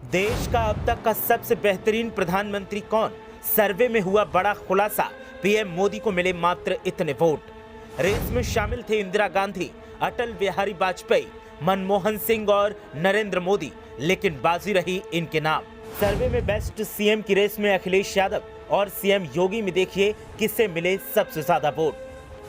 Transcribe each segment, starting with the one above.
देश का अब तक का सबसे बेहतरीन प्रधानमंत्री कौन? सर्वे में हुआ बड़ा खुलासा। पीएम मोदी को मिले मात्र इतने वोट। रेस में शामिल थे इंदिरा गांधी, अटल बिहारी वाजपेयी, मनमोहन सिंह और नरेंद्र मोदी, लेकिन बाजी रही इनके नाम। सर्वे में बेस्ट सीएम की रेस में अखिलेश यादव और सीएम योगी में देखिए किससे मिले सबसे ज्यादा वोट।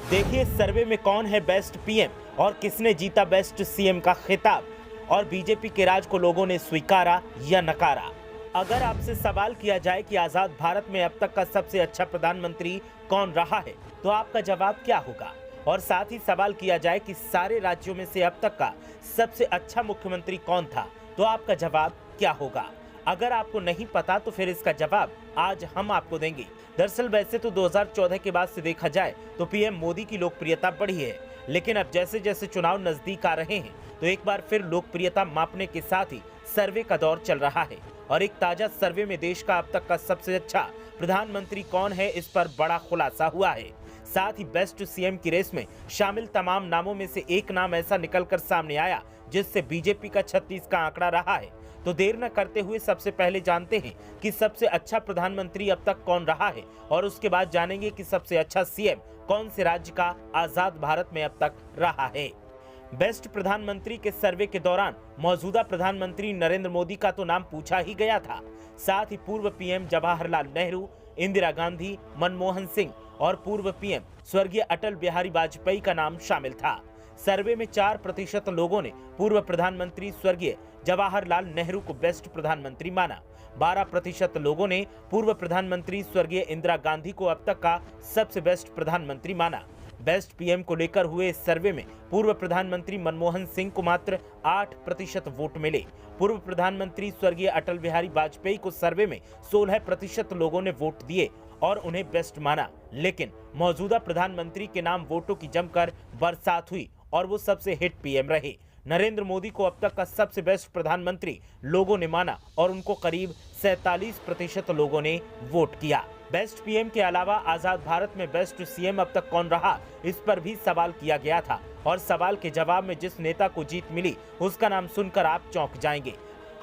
देखिए सर्वे में कौन है बेस्ट पीएम और किसने जीता बेस्ट सीएम का खिताब, और बीजेपी के राज को लोगों ने स्वीकारा या नकारा। अगर आपसे सवाल किया जाए कि आजाद भारत में अब तक का सबसे अच्छा प्रधानमंत्री कौन रहा है, तो आपका जवाब क्या होगा? और साथ ही सवाल किया जाए कि सारे राज्यों में से अब तक का सबसे अच्छा मुख्यमंत्री कौन था, तो आपका जवाब क्या होगा? अगर आपको नहीं पता तो फिर इसका जवाब आज हम आपको देंगे। दरअसल वैसे तो 2014 के बाद से देखा जाए तो पीएम मोदी की लोकप्रियता बढ़ी है, लेकिन अब जैसे जैसे चुनाव नजदीक आ रहे हैं तो एक बार फिर लोकप्रियता मापने के साथ ही सर्वे का दौर चल रहा है। और एक ताजा सर्वे में देश का अब तक का सबसे अच्छा प्रधानमंत्री कौन है, इस पर बड़ा खुलासा हुआ है। साथ ही बेस्ट सीएम की रेस में शामिल तमाम नामों में से एक नाम ऐसा निकलकर सामने आया जिससे बीजेपी का 36 का आंकड़ा रहा है। तो देर न करते हुए सबसे पहले जानते हैं कि सबसे अच्छा प्रधानमंत्री अब तक कौन रहा है, और उसके बाद जानेंगे कि सबसे अच्छा सीएम कौन से राज्य का आजाद भारत में अब तक रहा है। बेस्ट प्रधानमंत्री के सर्वे के दौरान मौजूदा प्रधानमंत्री नरेंद्र मोदी का तो नाम पूछा ही गया था। साथ ही पूर्व पीएम जवाहरलाल नेहरू, इंदिरा गांधी, मनमोहन सिंह और पूर्व पीएम स्वर्गीय अटल बिहारी वाजपेयी का नाम शामिल था। सर्वे में 4% लोगों ने पूर्व प्रधानमंत्री स्वर्गीय जवाहरलाल नेहरू को बेस्ट प्रधानमंत्री माना। 12% लोगों ने पूर्व प्रधानमंत्री स्वर्गीय इंदिरा गांधी को अब तक का सबसे बेस्ट प्रधानमंत्री माना। बेस्ट पीएम को लेकर हुए इस सर्वे में पूर्व प्रधानमंत्री मनमोहन सिंह को मात्र 8% वोट मिले। पूर्व प्रधानमंत्री स्वर्गीय अटल बिहारी वाजपेयी को सर्वे में 16% लोगों ने वोट दिए और उन्हें बेस्ट माना, लेकिन मौजूदा प्रधानमंत्री के नाम वोटों की जमकर बरसात हुई और वो सबसे हिट पीएम रहे। नरेंद्र मोदी को अब तक का सबसे बेस्ट प्रधानमंत्री लोगों ने माना और उनको करीब 47% लोगों ने वोट किया। बेस्ट पीएम के अलावा आजाद भारत में बेस्ट सीएम अब तक कौन रहा, इस पर भी सवाल किया गया था, और सवाल के जवाब में जिस नेता को जीत मिली उसका नाम सुनकर आप चौंक जाएंगे।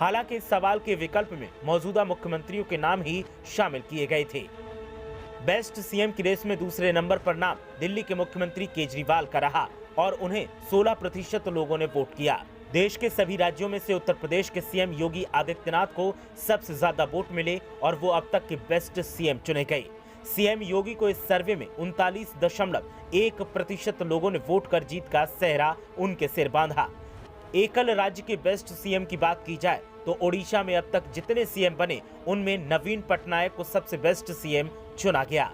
हालांकि इस सवाल के विकल्प में मौजूदा मुख्यमंत्रियों के नाम ही शामिल किए गए थे। बेस्ट सीएम की रेस में दूसरे नंबर पर नाम दिल्ली के मुख्यमंत्री केजरीवाल का रहा और उन्हें 16% लोगों ने वोट किया। देश के सभी राज्यों में से उत्तर प्रदेश के सीएम योगी आदित्यनाथ को सबसे ज्यादा वोट मिले और वो अब तक के बेस्ट सीएम चुने गए। सीएम योगी को इस सर्वे में 39.1% लोगों ने वोट कर जीत का सेहरा उनके सिर बांधा। एकल राज्य के बेस्ट सीएम की बात की जाए तो ओडिशा में अब तक जितने सीएम बने उनमें नवीन पटनायक को सबसे बेस्ट सीएम चुना गया।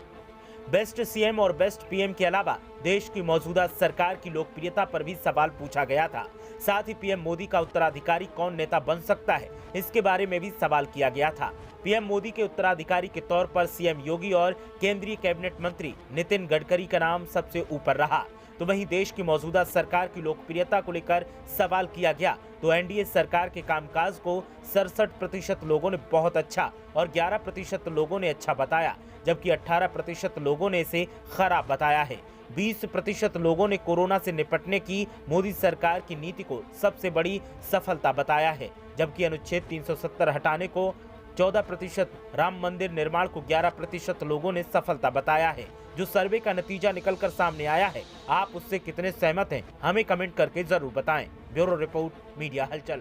बेस्ट सीएम और बेस्ट पीएम के अलावा देश की मौजूदा सरकार की लोकप्रियता पर भी सवाल पूछा गया था। साथ ही पीएम मोदी का उत्तराधिकारी कौन नेता बन सकता है, इसके बारे में भी सवाल किया गया था। पीएम मोदी के उत्तराधिकारी के तौर पर सीएम योगी और केंद्रीय कैबिनेट मंत्री नितिन गडकरी का नाम सबसे ऊपर रहा। तो वहीं देश की मौजूदा सरकार की लोकप्रियता को लेकर सवाल किया गया तो एनडीए सरकार के कामकाज को 67% लोगों ने बहुत अच्छा और 11% लोगों ने अच्छा बताया, जबकि 18% लोगों ने इसे खराब बताया है। 20% लोगों ने कोरोना से निपटने की मोदी सरकार की नीति को सबसे बड़ी सफलता बताया है, जबकि अनुच्छेद 370 हटाने को 14%, राम मंदिर निर्माण को 11% लोगों ने सफलता बताया है। जो सर्वे का नतीजा निकलकर सामने आया है, आप उससे कितने सहमत हैं, हमें कमेंट करके जरूर बताएं। ब्यूरो रिपोर्ट, मीडिया हलचल।